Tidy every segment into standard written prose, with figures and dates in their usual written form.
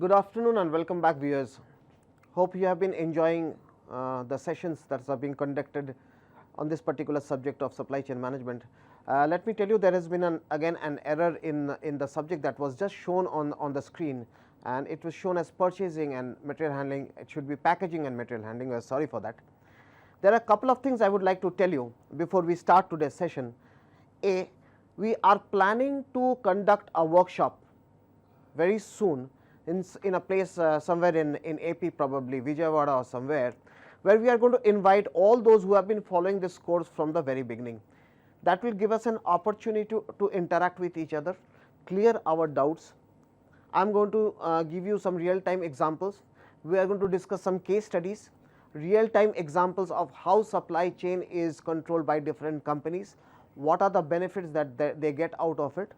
Good afternoon and welcome back, viewers. Hope you have been enjoying the sessions that are being conducted on this particular subject of supply chain management. Let me tell you, there has been again an error in the subject that was just shown on the screen, and it was shown as purchasing and material handling. It should be packaging and material handling. We are sorry for that. There are a couple of things I would like to tell you before we start today's session. A, we are planning to conduct a workshop very soon in a place somewhere in AP, probably Vijayawada or somewhere, where we are going to invite all those who have been following this course from the very beginning. That will give us an opportunity to interact with each other, clear our doubts. I am going to give you some real time examples. We are going to discuss some case studies, real time examples of how supply chain is controlled by different companies, what are the benefits that they get out of it.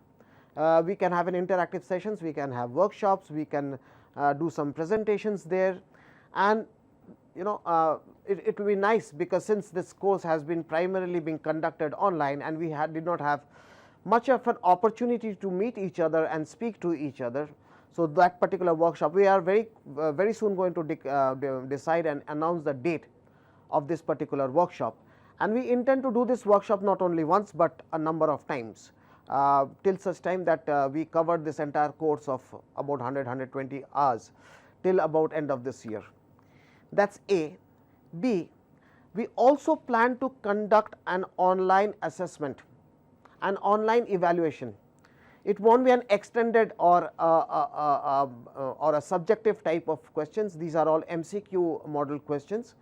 We can have an interactive sessions, we can have workshops, we can do some presentations there, and it will be nice, because since this course has been primarily being conducted online and we did not have much of an opportunity to meet each other and speak to each other. So, that particular workshop, we are very soon going to decide and announce the date of this particular workshop, and we intend to do this workshop not only once but a number of times. Till such time that we covered this entire course of about 100-120 hours till about end of this year. That is A. B, we also plan to conduct an online assessment, an online evaluation. It will not be an extended or a subjective type of questions. These are all MCQ model questions.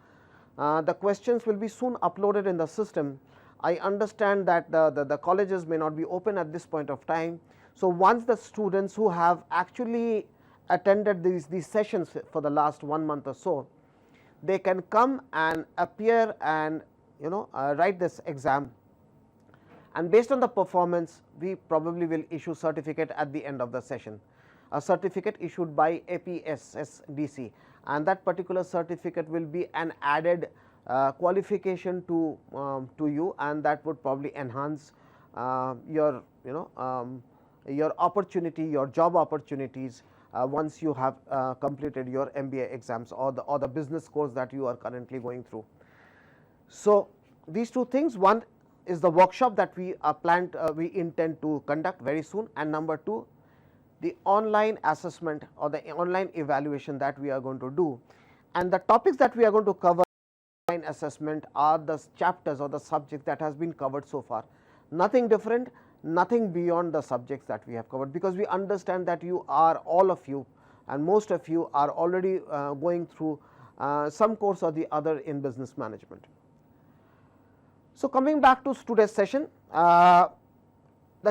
The questions will be soon uploaded in the system. I understand that the colleges may not be open at this point of time. So, once the students who have actually attended these sessions for the last 1 month or so, they can come and appear and write this exam, and based on the performance we probably will issue certificate at the end of the session, a certificate issued by APSSDC, and that particular certificate will be an added qualification to you, and that would probably enhance your opportunity, your job opportunities once you have completed your MBA exams or the business course that you are currently going through. So, these two things, one is the workshop that we we intend to conduct very soon, and number two, the online assessment or the online evaluation that we are going to do, and the topics that we are going to cover in assessment are the chapters or the subjects that has been covered so far. Nothing different, nothing beyond the subjects that we have covered, because we understand that you are, all of you and most of you are already going through some course or the other in business management. So, coming back to today's session, the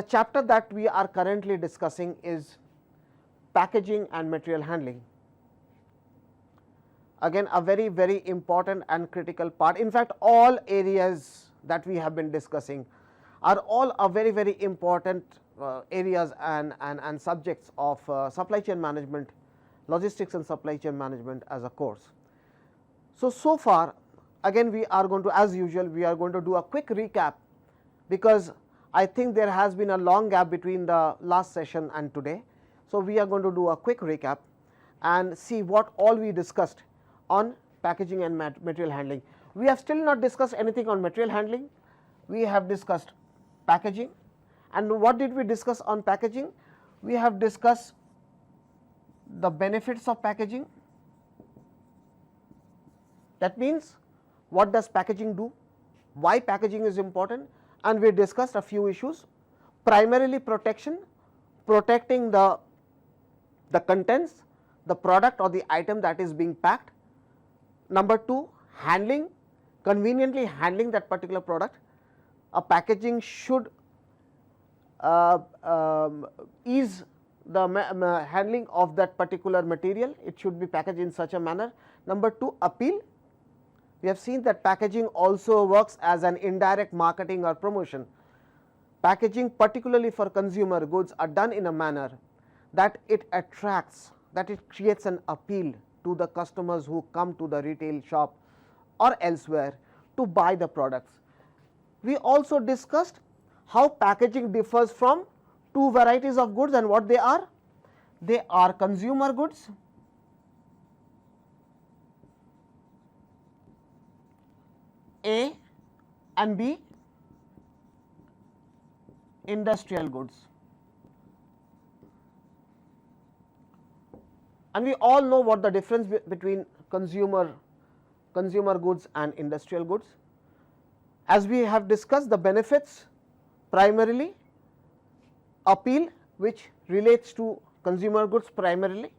chapter that we are currently discussing is packaging and material handling. Again, a very important and critical part. In fact, all areas that we have been discussing are all a very important areas and subjects of supply chain management, logistics and supply chain management as a course. So far, again we are going to, as usual, we are going to do a quick recap, because I think there has been a long gap between the last session and today. So, we are going to do a quick recap and see what all we discussed on packaging and material handling. We have still not discussed anything on material handling. We have discussed packaging, and what did we discuss on packaging? We have discussed the benefits of packaging. That means, what does packaging do, why packaging is important, and we discussed a few issues, primarily protection, protecting the contents, the product or the item that is being packed. Number two, handling, conveniently handling that particular product. A packaging should ease the handling of that particular material. It should be packaged in such a manner. Number two, appeal. We have seen that packaging also works as an indirect marketing or promotion. Packaging, particularly for consumer goods, are done in a manner that it attracts, that it creates an appeal to the customers who come to the retail shop or elsewhere to buy the products. We also discussed how packaging differs from two varieties of goods and what they are. they are consumer goods, A, and B, industrial goods. And we all know what the difference between consumer goods and industrial goods. As we have discussed, the benefits primarily appeal, which relates to consumer goods primarily.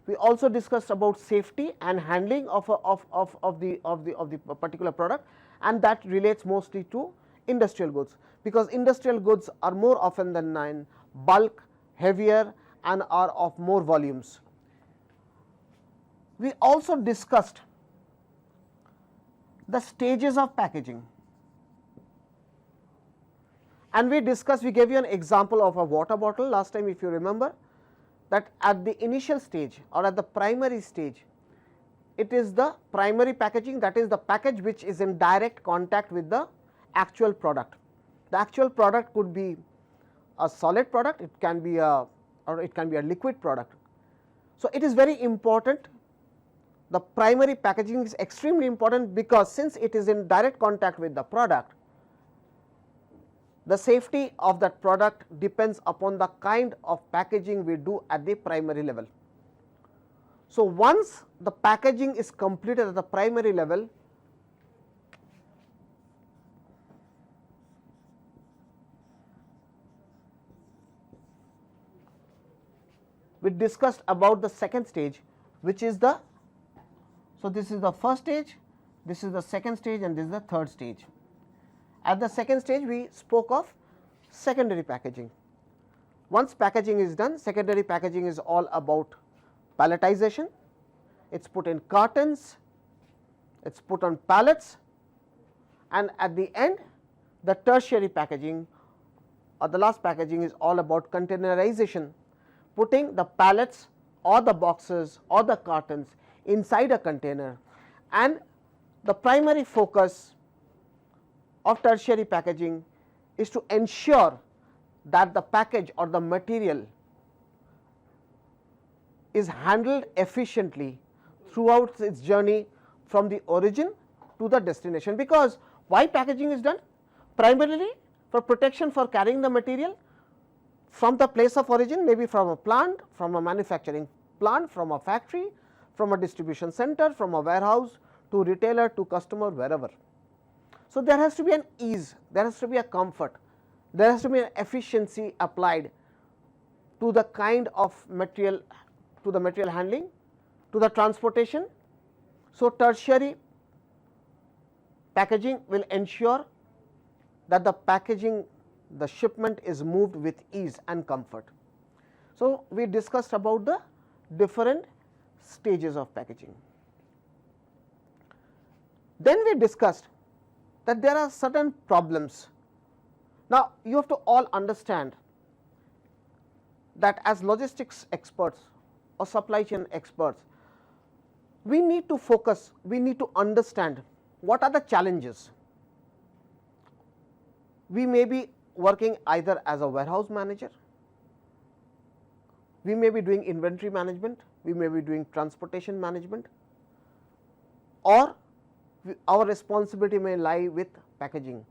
We also discussed about safety and handling of the particular product, and that relates mostly to industrial goods, because industrial goods are more often than not bulk, heavier, and are of more volumes. We also discussed the stages of packaging, and we gave you an example of a water bottle last time, if you remember, that at the initial stage or at the primary stage, it is the primary packaging, that is the package which is in direct contact with the actual product. The actual product could be a solid product, it can be a liquid product. So, it is very important. The primary packaging is extremely important, because since it is in direct contact with the product, the safety of that product depends upon the kind of packaging we do at the primary level. So, once the packaging is completed at the primary level, we discussed about the second stage, which is the, so this is the first stage, this is the second stage, and this is the third stage. At the second stage, we spoke of secondary packaging. Once packaging is done, secondary packaging is all about palletization. It is put in cartons, it is put on pallets, and at the end, the tertiary packaging or the last packaging is all about containerization, putting the pallets or the boxes or the cartons inside a container. And the primary focus of tertiary packaging is to ensure that the package or the material is handled efficiently throughout its journey from the origin to the destination. Because why packaging is done? Primarily for protection, for carrying the material from the place of origin, maybe from a plant, from a manufacturing plant, from a factory, from a distribution center, from a warehouse to retailer to customer, wherever. So, there has to be an ease, there has to be a comfort, there has to be an efficiency applied to the kind of material, to the material handling, to the transportation. So, tertiary packaging will ensure that the packaging, the shipment is moved with ease and comfort. So, we discussed about the different stages of packaging. Then we discussed that there are certain problems. Now, you have to all understand that as logistics experts or supply chain experts, we need to focus, we need to understand what are the challenges. We may be working either as a warehouse manager, we may be doing inventory management, we may be doing transportation management, or our responsibility may lie with packaging,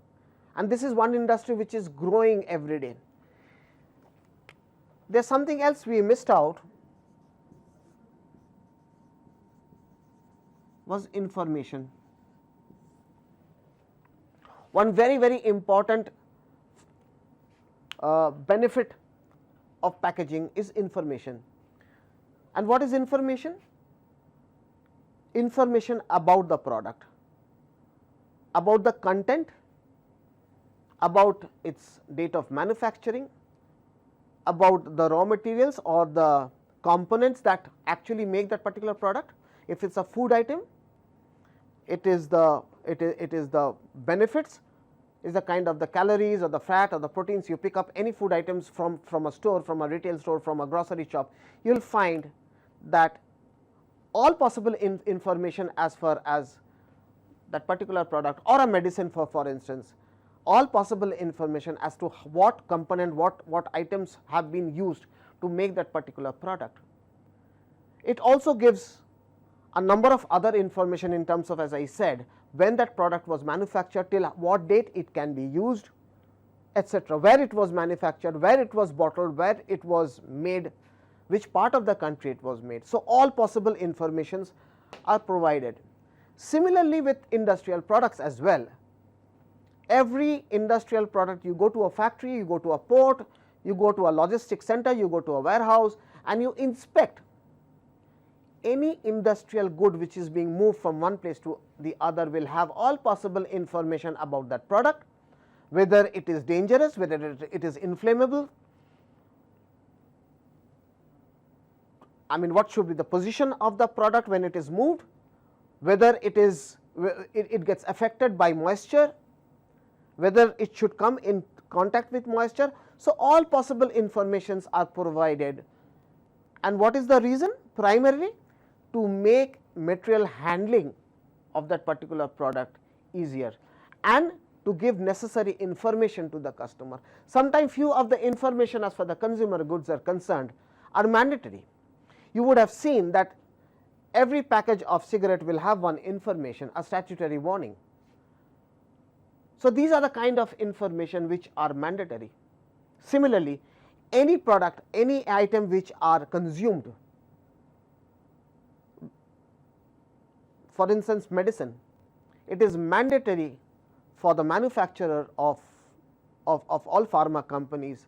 and this is one industry which is growing every day. There is something else we missed out, was information. One very important benefit of packaging is information. And what is information? Information about the product, about the content, about its date of manufacturing, about the raw materials or the components that actually make that particular product. If it is a food item, it is the benefits, is the kind of the calories or the fat or the proteins. You pick up any food items from a store, from a retail store, from a grocery shop, you will find that all possible information as far as that particular product or a medicine for instance, all possible information as to what component, what items have been used to make that particular product. It also gives a number of other information in terms of, as I said, when that product was manufactured, till what date it can be used, etc., where it was manufactured, where it was bottled, where it was made, which part of the country it was made. So, all possible informations are provided. Similarly, with industrial products as well, every industrial product, you go to a factory, you go to a port, you go to a logistics center, you go to a warehouse, and you inspect any industrial good which is being moved from one place to the other will have all possible information about that product, whether it is dangerous, whether it is inflammable, I mean what should be the position of the product when it is moved, whether it gets affected by moisture, whether it should come in contact with moisture. So, all possible informations are provided, and what is the reason? Primarily to make material handling of that particular product easier and to give necessary information to the customer. Sometimes few of the information as far as the consumer goods are concerned are mandatory. You would have seen that every package of cigarette will have one information, a statutory warning. So, these are the kind of information which are mandatory. Similarly, any product, any item which are consumed, for instance medicine, it is mandatory for the manufacturer of all pharma companies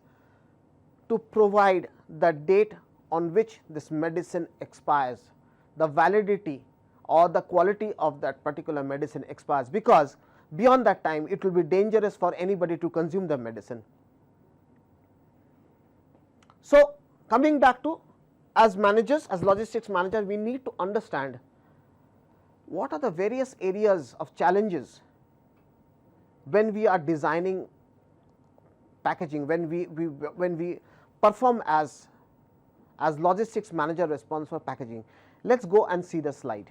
to provide the date on which this medicine expires, the validity or the quality of that particular medicine expires, because beyond that time it will be dangerous for anybody to consume the medicine. So, coming back to, as managers, as logistics manager, we need to understand what are the various areas of challenges when we are designing packaging, when we perform as logistics manager responsible for packaging. Let us go and see the slide.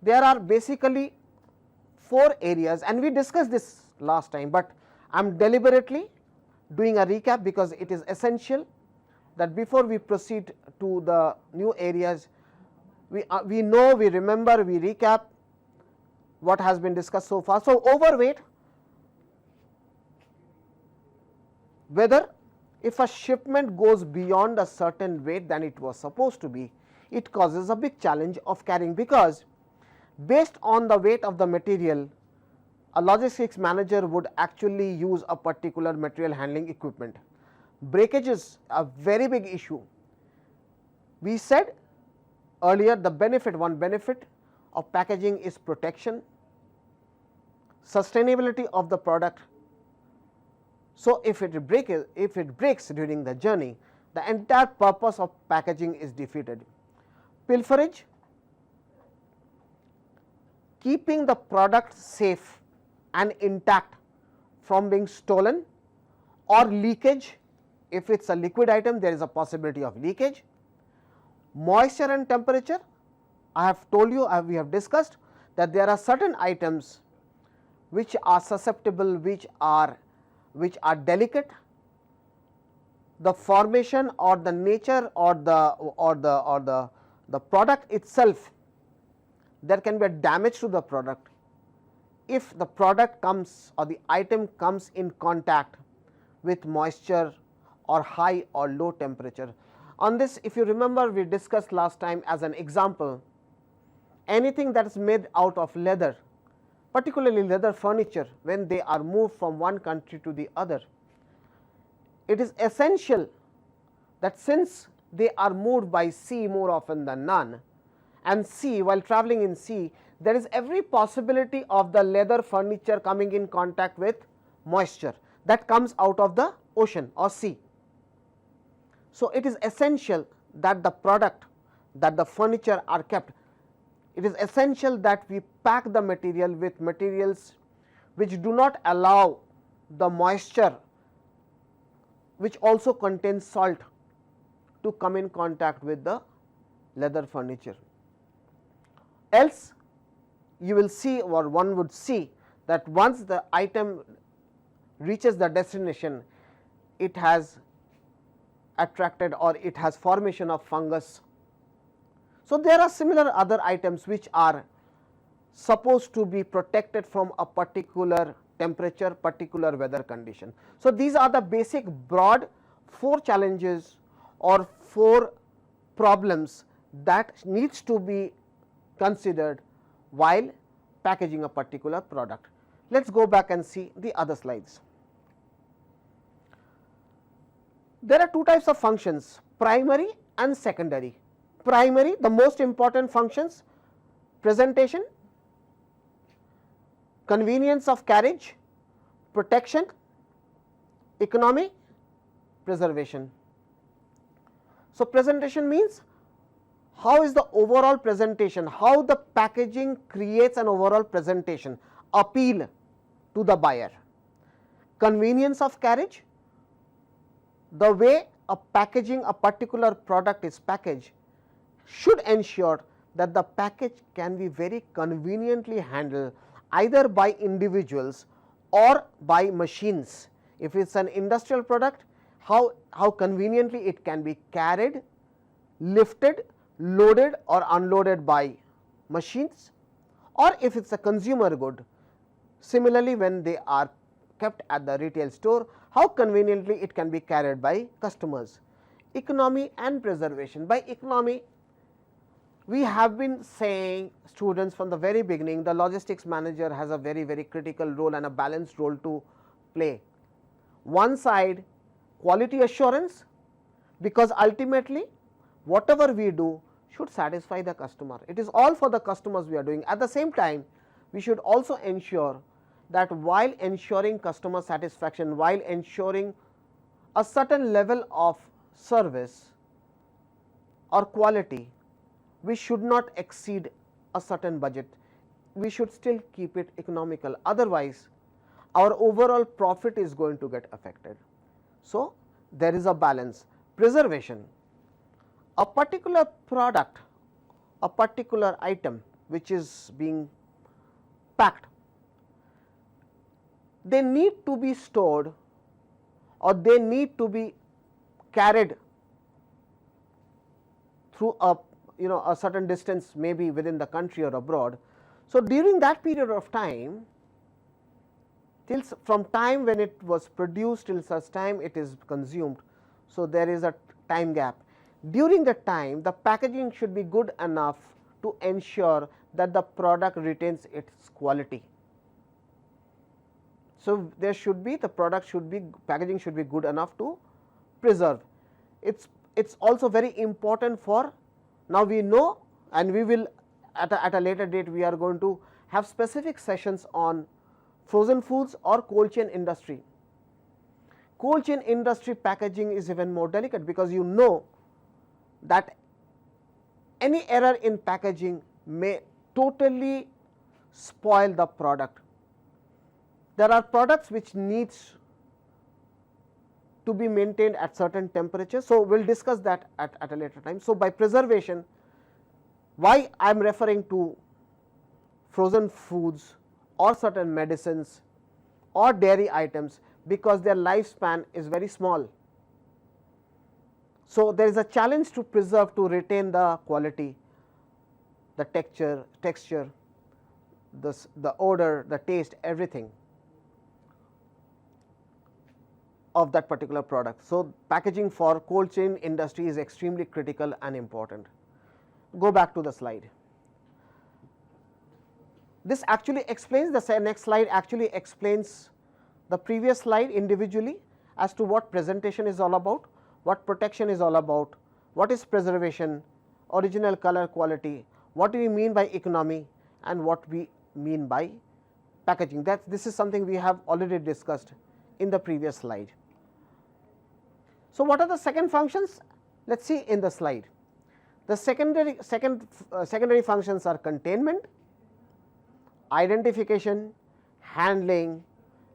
There are basically 4 areas, and we discussed this last time, but I am deliberately doing a recap because it is essential that before we proceed to the new areas, we know, we remember, we recap what has been discussed so far. So, overweight, whether if a shipment goes beyond a certain weight than it was supposed to be, it causes a big challenge of carrying, because based on the weight of the material, a logistics manager would actually use a particular material handling equipment. Breakage is a very big issue. We said earlier the one benefit of packaging is protection, sustainability of the product. So, if it breaks during the journey, the entire purpose of packaging is defeated. Pilferage, keeping the product safe and intact from being stolen, or leakage. If it is a liquid item, there is a possibility of leakage. Moisture and temperature, I have told you, we have discussed that there are certain items which are susceptible, which are delicate. The formation or the nature or the product itself, there can be a damage to the product if the product comes or the item comes in contact with moisture or high or low temperature. On this, if you remember, we discussed last time as an example, anything that is made out of leather, particularly leather furniture, when they are moved from one country to the other, it is essential that since they are moved by sea more often than none, and sea, while travelling in sea, there is every possibility of the leather furniture coming in contact with moisture that comes out of the ocean or sea. So, it is essential that the product, that the furniture are kept. It is essential that we pack the material with materials which do not allow the moisture, which also contains salt, to come in contact with the leather furniture. Else you will see, or one would see, that once the item reaches the destination, it has attracted or it has formation of fungus. So, there are similar other items which are supposed to be protected from a particular temperature, particular weather condition. So, these are the basic broad 4 challenges or 4 problems that needs to be considered while packaging a particular product. Let us go back and see the other slides. There are 2 types of functions, primary and secondary. Primary, the most important functions: presentation, convenience of carriage, protection, economy, preservation. So, presentation means how is the overall presentation, how the packaging creates an overall presentation, appeal to the buyer. Convenience of carriage, the way a packaging a particular product is packaged should ensure that the package can be very conveniently handled either by individuals or by machines. If it is an industrial product, how conveniently it can be carried, lifted, loaded or unloaded by machines, or if it is a consumer good, similarly when they are kept at the retail store, how conveniently it can be carried by customers. Economy and preservation. By economy, we have been saying, students, from the very beginning, the logistics manager has a very critical role and a balanced role to play. One side, quality assurance, because ultimately whatever we do should satisfy the customer. It is all for the customers we are doing. At the same time, we should also ensure that while ensuring customer satisfaction, while ensuring a certain level of service or quality, we should not exceed a certain budget. We should still keep it economical, otherwise our overall profit is going to get affected. So, there is a balance. Preservation, a particular product, a particular item which is being packed, they need to be stored or they need to be carried through a certain distance, maybe within the country or abroad. So, during that period of time, till from time when it was produced till such time it is consumed. So, there is a time gap. During the time, the packaging should be good enough to ensure that the product retains its quality. So, there should be packaging should be good enough to preserve. It's also very important for, now we know, and we will at a later date we are going to have specific sessions on frozen foods or cold chain industry. Cold chain industry packaging is even more delicate, because you know that any error in packaging may totally spoil the product. There are products which needs to be maintained at certain temperatures. So, we will discuss that at a later time. So, by preservation, why I am referring to frozen foods or certain medicines or dairy items, because their lifespan is very small. So, there is a challenge to preserve, to retain the quality, the texture, the odor, the taste, everything of that particular product. So, packaging for cold chain industry is extremely critical and important. Go back to the slide. This actually explains, the next slide actually explains the previous slide individually as to what presentation is all about, what protection is all about, what is preservation, original color quality, what do we mean by economy, and what we mean by packaging. This is something we have already discussed in the previous slide. So, what are the second functions? Let us see in the slide. The secondary functions are containment, identification, handling,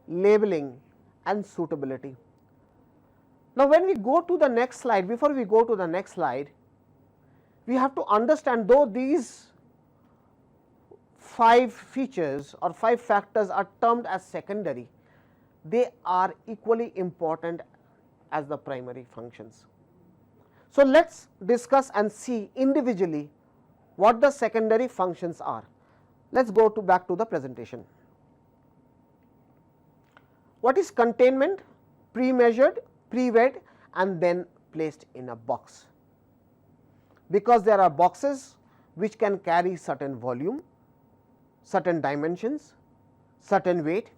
labeling and suitability. Now, when we go to the next slide, before we go to the next slide, we have to understand, though these 5 features or 5 factors are termed as secondary, they are equally important as the primary functions. So, let us discuss and see individually what the secondary functions are. Let us go back to the presentation. What is containment? Pre-measured, pre-weighed and then placed in a box. Because there are boxes which can carry certain volume, certain dimensions, certain weight.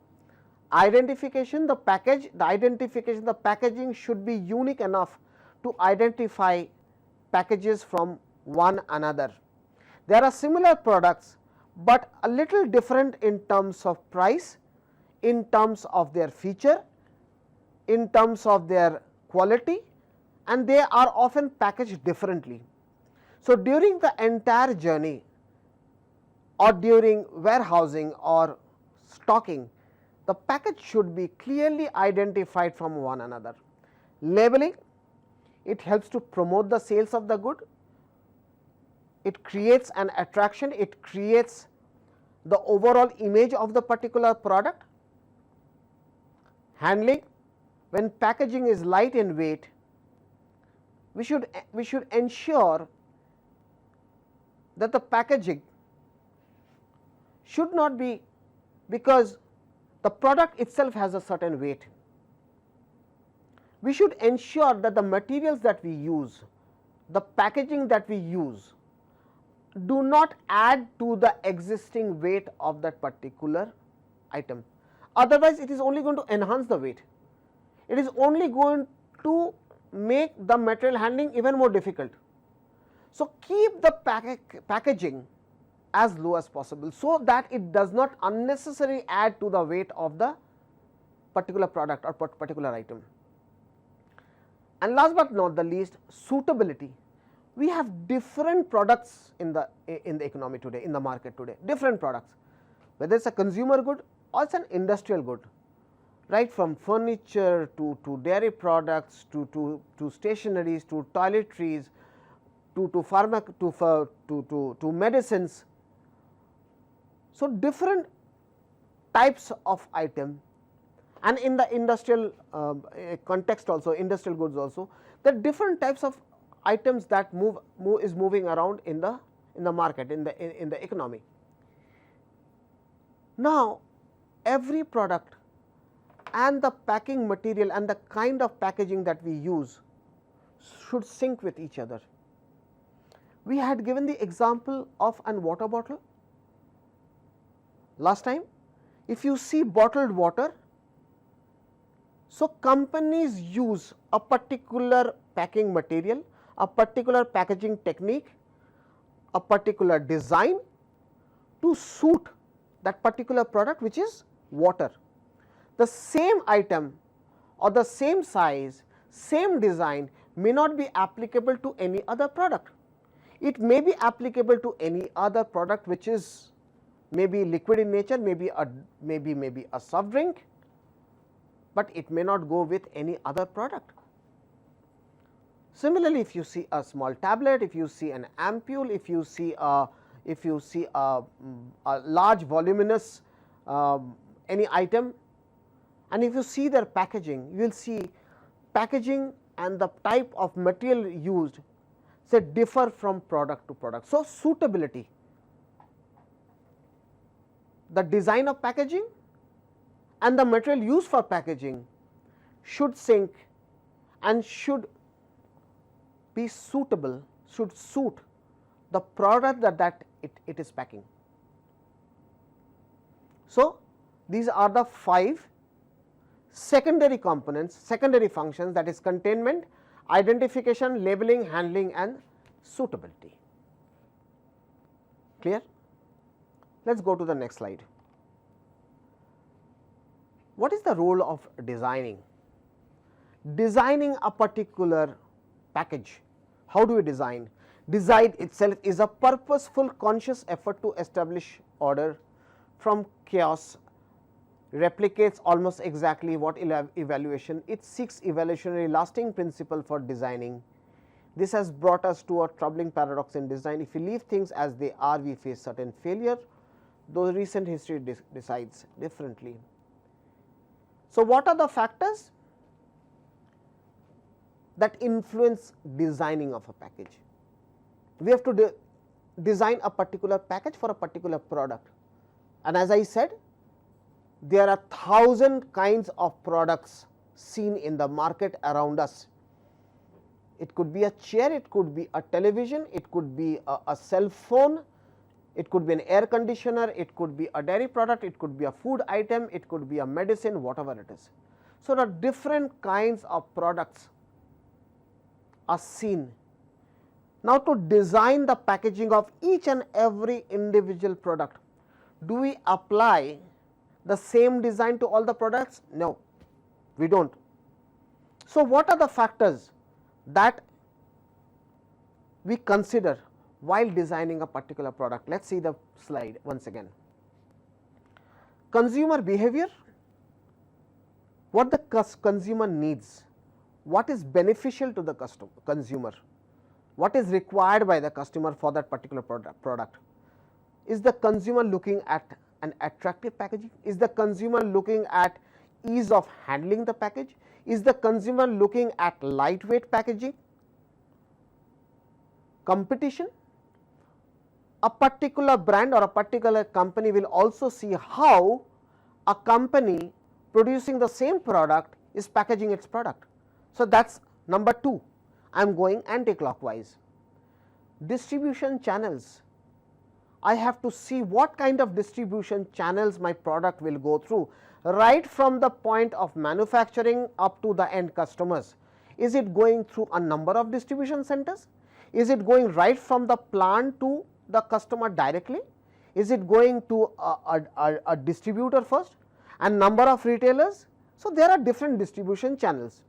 Identification, the packaging should be unique enough to identify packages from one another. There are similar products, but a little different in terms of price, in terms of their feature, in terms of their quality, and they are often packaged differently. So, during the entire journey or during warehousing or stocking, the package should be clearly identified from one another. Labeling, it helps to promote the sales of the good, it creates an attraction, it creates the overall image of the particular product. Handling, when packaging is light in weight, we should ensure that the packaging should not be, because the product itself has a certain weight. We should ensure that the materials that we use, the packaging that we use, do not add to the existing weight of that particular item. Otherwise, it is only going to enhance the weight. It is only going to make the material handling even more difficult. So, keep the packaging as low as possible, so that it does not unnecessarily add to the weight of the particular product or particular item. And last but not the least, suitability. We have different products in the economy today, in the market today, different products, whether it is a consumer good or it is an industrial good, right from furniture to dairy products to stationeries to toiletries to medicines. So, different types of item, and in the industrial context also, industrial goods also, the different types of items that is moving around in the market, in the economy. Now, every product and the packing material and the kind of packaging that we use should sync with each other. We had given the example of an water bottle last time. If you see bottled water, so companies use a particular packing material, a particular packaging technique, a particular design to suit that particular product, which is water. The same item or the same size, same design may not be applicable to any other product. It may be applicable to any other product which is maybe liquid in nature, maybe a soft drink, but it may not go with any other product. Similarly, if you see a small tablet, if you see an ampule, if you see a large voluminous any item, and if you see their packaging, you will see packaging and the type of material used say differ from product to product. So, suitability, the design of packaging and the material used for packaging should sync and should be suitable, should suit the product that it is packing. So, these are the 5 secondary components, secondary functions, that is containment, identification, labeling, handling and suitability. Clear? Let us go to the next slide. What is the role of designing? Designing a particular package. How do we design? Design itself is a purposeful, conscious effort to establish order from chaos, replicates almost exactly what evaluation. It seeks evolutionary lasting principle for designing. This has brought us to a troubling paradox in design. If we leave things as they are, we face certain failure, though recent history decides differently. So, what are the factors? that influence designing of a package. We have to design a particular package for a particular product, and as I said, there are 1,000 kinds of products seen in the market around us. It could be a chair, it could be a television, it could be a cell phone, it could be an air conditioner, it could be a dairy product, it could be a food item, it could be a medicine, whatever it is. So, the different kinds of products are seen. Now, to design the packaging of each and every individual product, do we apply the same design to all the products? No, we do not. So, what are the factors that we consider while designing a particular product? Let us see the slide once again. Consumer behavior, what the consumer needs, what is beneficial to the consumer, what is required by the customer for that particular product. Is the consumer looking at an attractive packaging? Is the consumer looking at ease of handling the package? Is the consumer looking at lightweight packaging? Competition, a particular brand or a particular company will also see how a company producing the same product is packaging its product. So, that is number 2. I am going anti-clockwise. Distribution channels, I have to see what kind of distribution channels my product will go through, right from the point of manufacturing up to the end customers. Is it going through a number of distribution centers? Is it going right from the plant to the customer directly? Is it going to a distributor first and number of retailers? So, there are different distribution channels.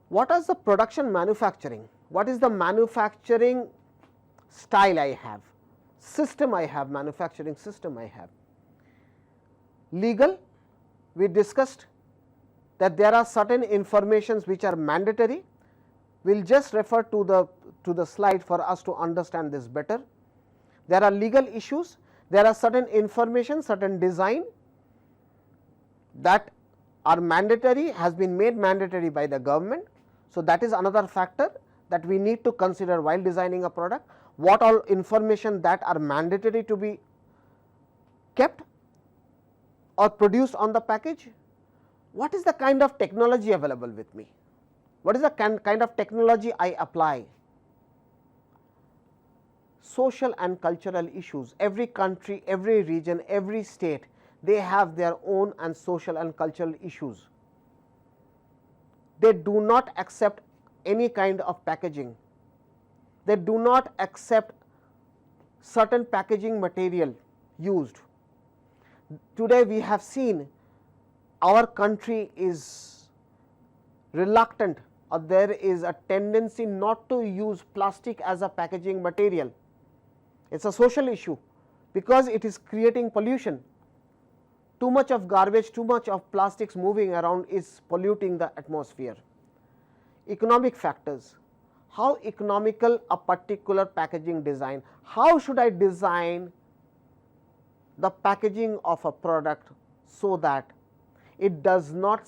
What is the production manufacturing? What is the manufacturing style I have, system I have, manufacturing system I have. Legal, we discussed that there are certain informations which are mandatory. We will just refer to the slide for us to understand this better. There are legal issues, there are certain information, certain design that are mandatory, has been made mandatory by the government. So, that is another factor that we need to consider while designing a product. What all information that are mandatory to be kept or produced on the package? What is the kind of technology available with me? What is the kind of technology I apply? Social and cultural issues, every country, every region, every state, they have their own and social and cultural issues. They do not accept any kind of packaging. They do not accept certain packaging material used. Today we have seen our country is reluctant, or there is a tendency not to use plastic as a packaging material. It is a social issue because it is creating pollution. Too much of garbage, too much of plastics moving around is polluting the atmosphere. Economic factors, how economical a particular packaging design, how should I design the packaging of a product so that it does not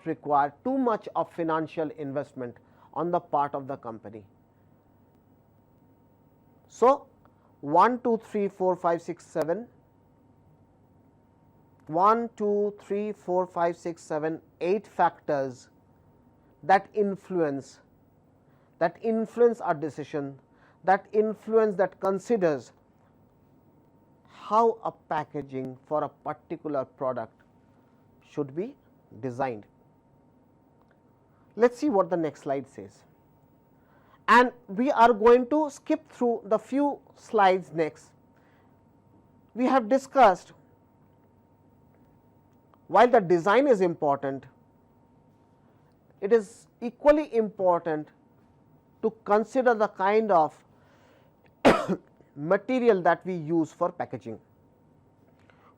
require too much of financial investment on the part of the company. So, 1, 2, 3, 4, 5, 6, 7, 1, 2, 3, 4, 5, 6, 7, 8 factors that influence our decision, that considers how a packaging for a particular product should be designed. Let us see what the next slide says, and we are going to skip through the few slides next. We have discussed, while the design is important, it is equally important to consider the kind of material that we use for packaging.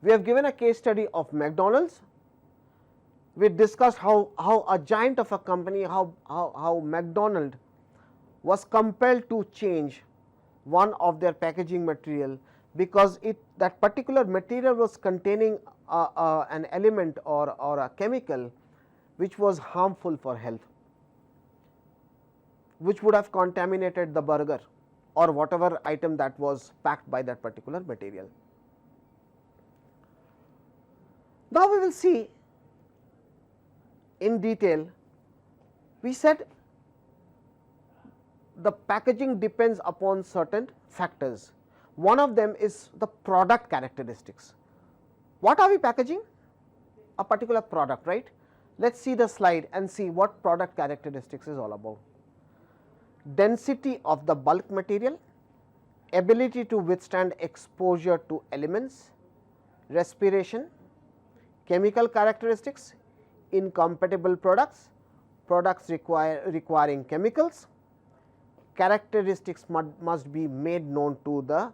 We have given a case study of McDonald's. We discussed how a giant of a company, how McDonald was compelled to change one of their packaging material, because that particular material was containing an element or a chemical which was harmful for health, which would have contaminated the burger or whatever item that was packed by that particular material. Now, we will see in detail. We said the packaging depends upon certain factors. One of them is the product characteristics. What are we packaging? A particular product, right? Let us see the slide and see what product characteristics is all about. Density of the bulk material, ability to withstand exposure to elements, respiration, chemical characteristics, incompatible products, products requiring chemicals, characteristics must be made known to the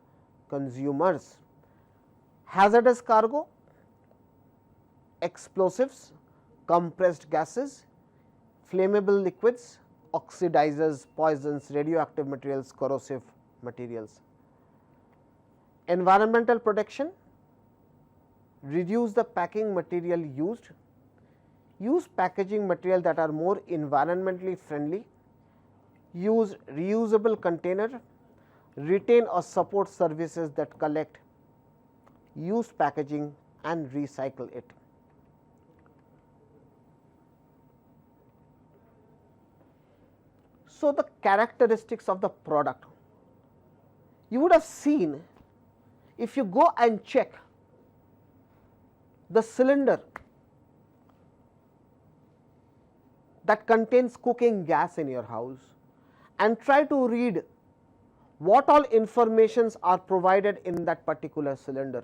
consumers, hazardous cargo, explosives, compressed gases, flammable liquids, oxidizers, poisons, radioactive materials, corrosive materials. Environmental protection, reduce the packing material used, use packaging material that are more environmentally friendly, use reusable container, retain or support services that collect used packaging and recycle it. So, the characteristics of the product, you would have seen, if you go and check the cylinder that contains cooking gas in your house and try to read what all informations are provided in that particular cylinder.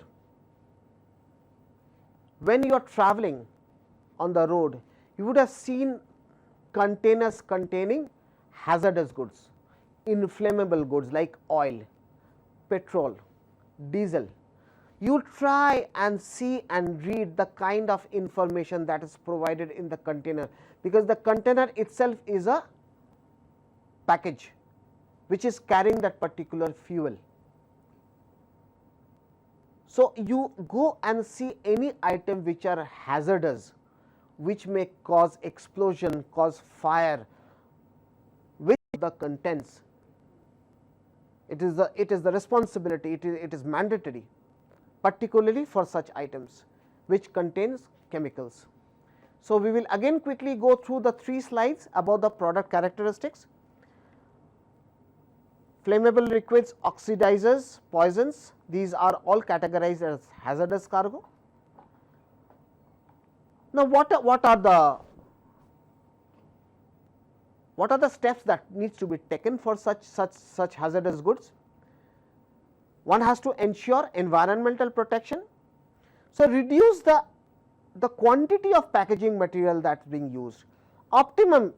When you are traveling on the road, you would have seen containers containing hazardous goods, inflammable goods like oil, petrol, diesel. You try and see and read the kind of information that is provided in the container, because the container itself is a package which is carrying that particular fuel. So, you go and see any item which are hazardous, which may cause explosion, cause fire, which the contents, it is the responsibility, it is mandatory, particularly for such items which contains chemicals. So, we will again quickly go through the 3 slides about the product characteristics. Flammable liquids, oxidizers, poisons, these are all categorized as hazardous cargo. Now, what are the steps that needs to be taken for such hazardous goods? One has to ensure environmental protection. So, reduce the quantity of packaging material that is being used.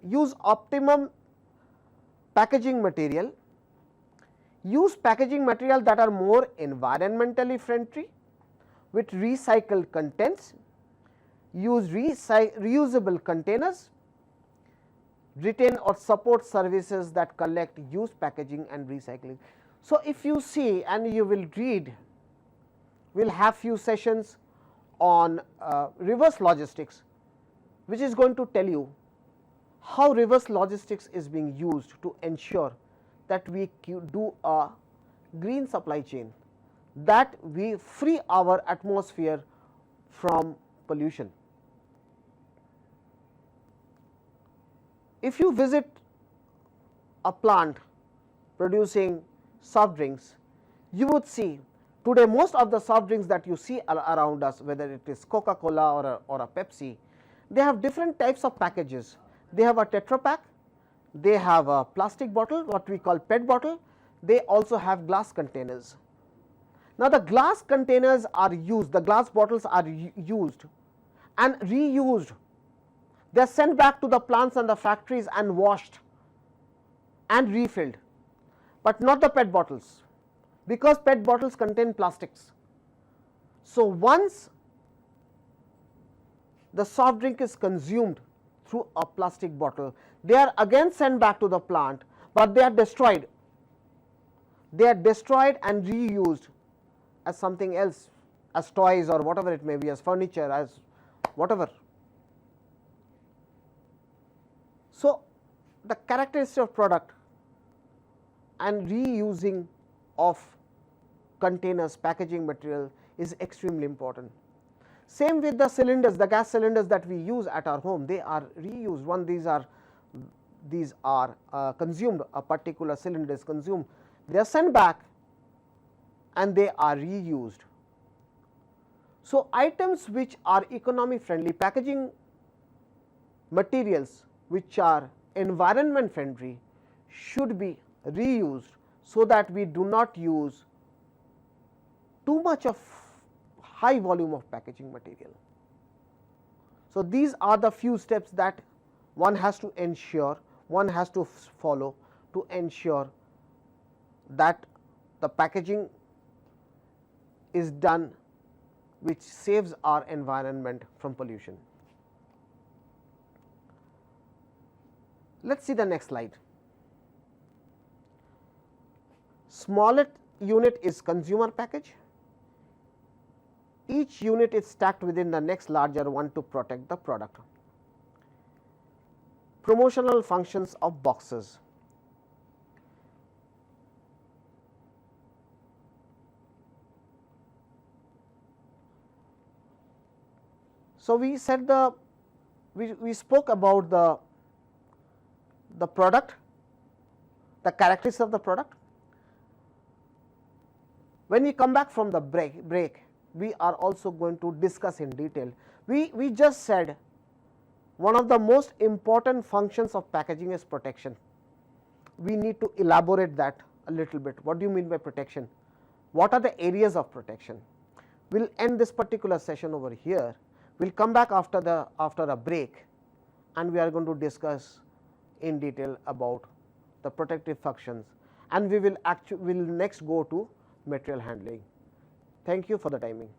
Use optimum packaging material. Use packaging material that are more environmentally friendly with recycled contents. Use reusable containers. Retain or support services that collect used packaging and recycling. So, if you see and you will read, we will have few sessions on reverse logistics, which is going to tell you how reverse logistics is being used to ensure that we do a green supply chain, that we free our atmosphere from pollution. If you visit a plant producing soft drinks, you would see today most of the soft drinks that you see around us, whether it is Coca-Cola or a Pepsi, they have different types of packages. They have a Tetra Pak, they have a plastic bottle, what we call PET bottle, they also have glass containers. Now, the glass containers are used, the glass bottles are used and reused. They are sent back to the plants and the factories and washed and refilled, but not the PET bottles, because PET bottles contain plastics. So, once the soft drink is consumed through a plastic bottle, they are again sent back to the plant, but they are destroyed. They are destroyed and reused as something else, as toys or whatever it may be, as furniture, as whatever. So, the characteristic of product and reusing of containers, packaging material is extremely important. Same with the cylinders, the gas cylinders that we use at our home, they are reused. One, these are consumed, a particular cylinder is consumed, they are sent back and they are reused. So, items which are economy friendly, packaging materials which are environment friendly should be reused, so that we do not use too much of high volume of packaging material. So, these are the few steps that one has to ensure, one has to follow to ensure that the packaging is done which saves our environment from pollution. Let us see the next slide. Smallest unit is consumer package. Each unit is stacked within the next larger one to protect the product. Promotional functions of boxes. So, we said we spoke about the product, the characteristics of the product. When we come back from the break, we are also going to discuss in detail. We just said one of the most important functions of packaging is protection. We need to elaborate that a little bit. What do you mean by protection? What are the areas of protection? We will end this particular session over here. We will come back after a break, and we are going to discuss in detail about the protective functions, and we will next go to material handling. Thank you for the timing.